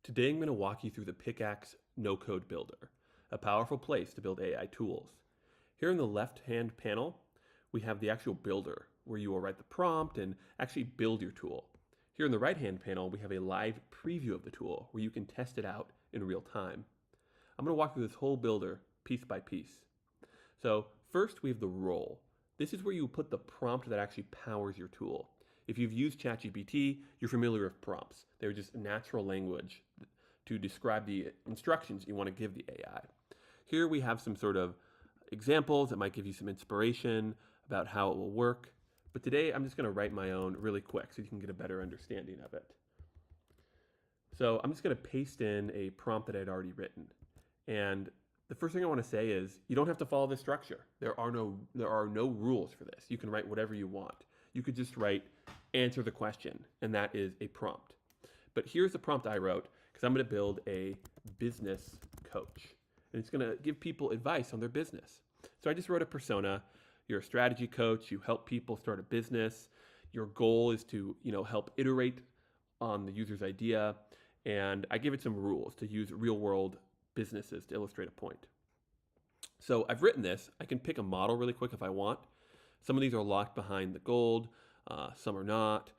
Today I'm going to walk you through the Pickaxe no-code builder, a powerful place to build AI tools. Here in the left-hand panel, we have the actual builder, where you will write the prompt and actually build your tool. Here in the right-hand panel, we have a live preview of the tool, where you can test it out in real time. I'm going to walk through this whole builder piece by piece. So first we have the role. This is where you put the prompt that actually powers your tool. If you've used ChatGPT, you're familiar with prompts. They're just natural language to describe the instructions you want to give the AI. Here we have some sort of examples that might give you some inspiration about how it will work. But today I'm just going to write my own really quick so you can get a better understanding of it. So I'm just going to paste in a prompt that I'd already written. And the first thing I want to say is you don't have to follow this structure. There are no rules for this. You can write whatever you want. You could just write answer the question, and that is a prompt. But here's the prompt I wrote because I'm going to build a business coach. And it's going to give people advice on their business. So I just wrote a persona. You're a strategy coach. You help people start a business. Your goal is to, help iterate on the user's idea. And I give it some rules to use real-world businesses to illustrate a point. So I've written this. I can pick a model really quick if I want. Some of these are locked behind the gold. Some are not.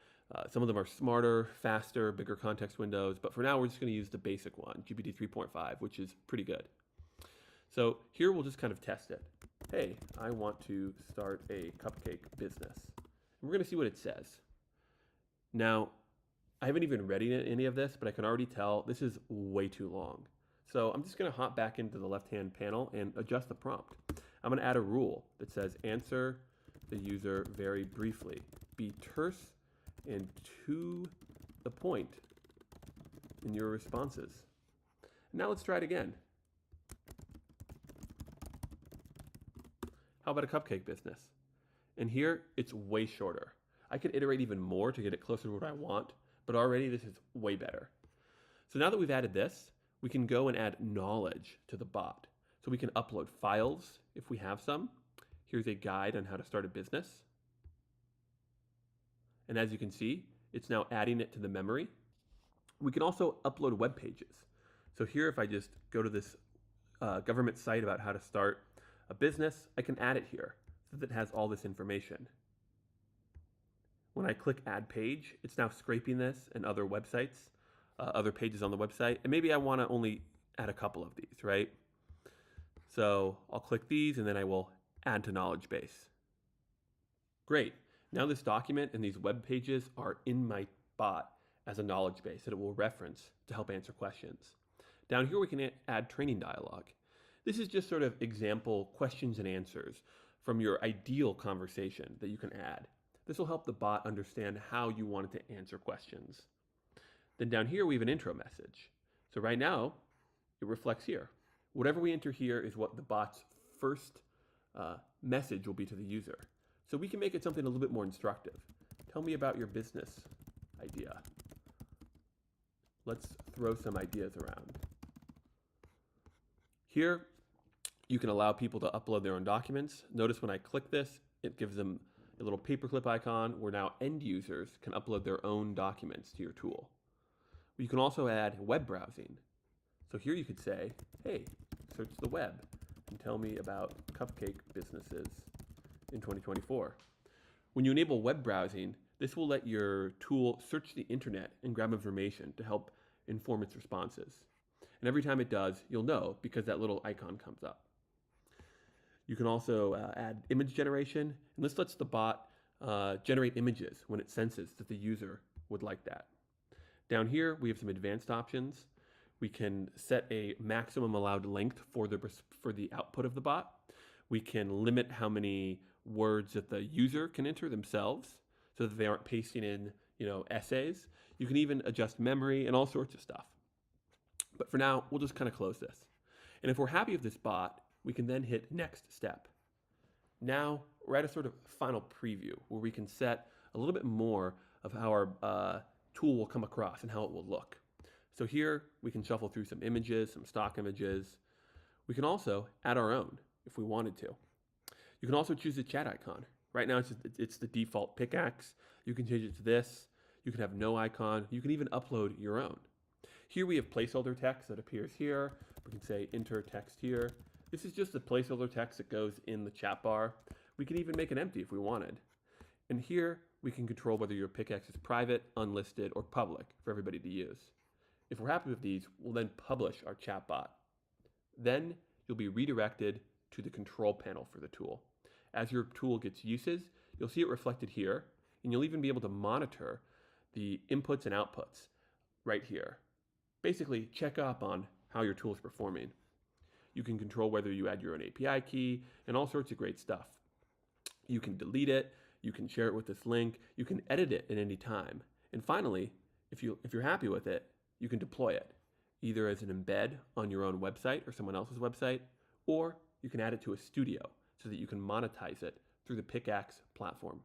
Some of them are smarter, faster, bigger context windows. But for now, we're just going to use the basic one, GPT 3.5, which is pretty good. So here we'll just kind of test it. Hey, I want to start a cupcake business. And we're going to see what it says. Now, I haven't even read any of this, but I can already tell this is way too long. So I'm just going to hop back into the left-hand panel and adjust the prompt. I'm going to add a rule that says answer the user very briefly. Be terse and to the point in your responses. Now let's try it again. How about a cupcake business? And here it's way shorter. I could iterate even more to get it closer to what I want, but already this is way better. So now that we've added this, we can go and add knowledge to the bot. So we can upload files if we have some. Here's a guide on how to start a business. And as you can see, it's now adding it to the memory. We can also upload web pages. So here, if I just go to this government site about how to start a business, I can add it here so that it has all this information. When I click add page, it's now scraping this and other websites, other pages on the website. And maybe I want to only add a couple of these, right? So I'll click these and then I will add to knowledge base. Great. Now this document and these web pages are in my bot as a knowledge base that it will reference to help answer questions. Down here we can add training dialogue. This is just sort of example questions and answers from your ideal conversation that you can add. This will help the bot understand how you want it to answer questions. Then down here we have an intro message. So right now it reflects here. Whatever we enter here is what the bot's first message will be to the user. So we can make it something a little bit more instructive. Tell me about your business idea. Let's throw some ideas around. Here, you can allow people to upload their own documents. Notice when I click this, it gives them a little paperclip icon where now end users can upload their own documents to your tool. You can also add web browsing. So here you could say, hey, search the web and tell me about cupcake businesses in 2024. When you enable web browsing, this will let your tool search the internet and grab information to help inform its responses. And every time it does, you'll know because that little icon comes up. You can also add image generation, and this lets the bot generate images when it senses that the user would like that. Down here, we have some advanced options. We can set a maximum allowed length for the output of the bot. We can limit how many words that the user can enter themselves so that they aren't pasting in, essays. You can even adjust memory and all sorts of stuff. But for now, we'll just kind of close this. And if we're happy with this bot, we can then hit next step. Now we're at a sort of final preview where we can set a little bit more of how our tool will come across and how it will look. So here we can shuffle through some images, some stock images. We can also add our own if we wanted to. You can also choose the chat icon. Right now it's the default Pickaxe. You can change it to this. You can have no icon. You can even upload your own. Here we have placeholder text that appears here. We can say enter text here. This is just the placeholder text that goes in the chat bar. We can even make it empty if we wanted. And here we can control whether your pickaxe is private, unlisted, or public for everybody to use. If we're happy with these, we'll then publish our chatbot. Then you'll be redirected to the control panel for the tool. As your tool gets uses, you'll see it reflected here, and you'll even be able to monitor the inputs and outputs right here. Basically, check up on how your tool is performing. You can control whether you add your own API key and all sorts of great stuff. You can delete it, you can share it with this link, you can edit it at any time. And finally, if you're happy with it, you can deploy it, either as an embed on your own website or someone else's website, or you can add it to a studio so that you can monetize it through the Pickaxe platform.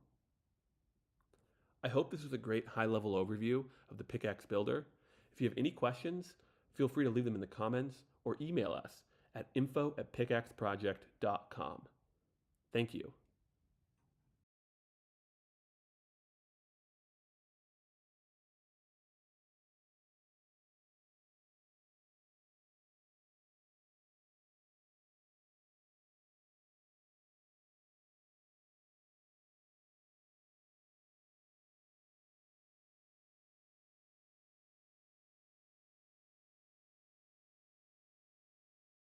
I hope this was a great high-level overview of the Pickaxe Builder. If you have any questions, feel free to leave them in the comments or email us at info@pickaxeproject.com. Thank you.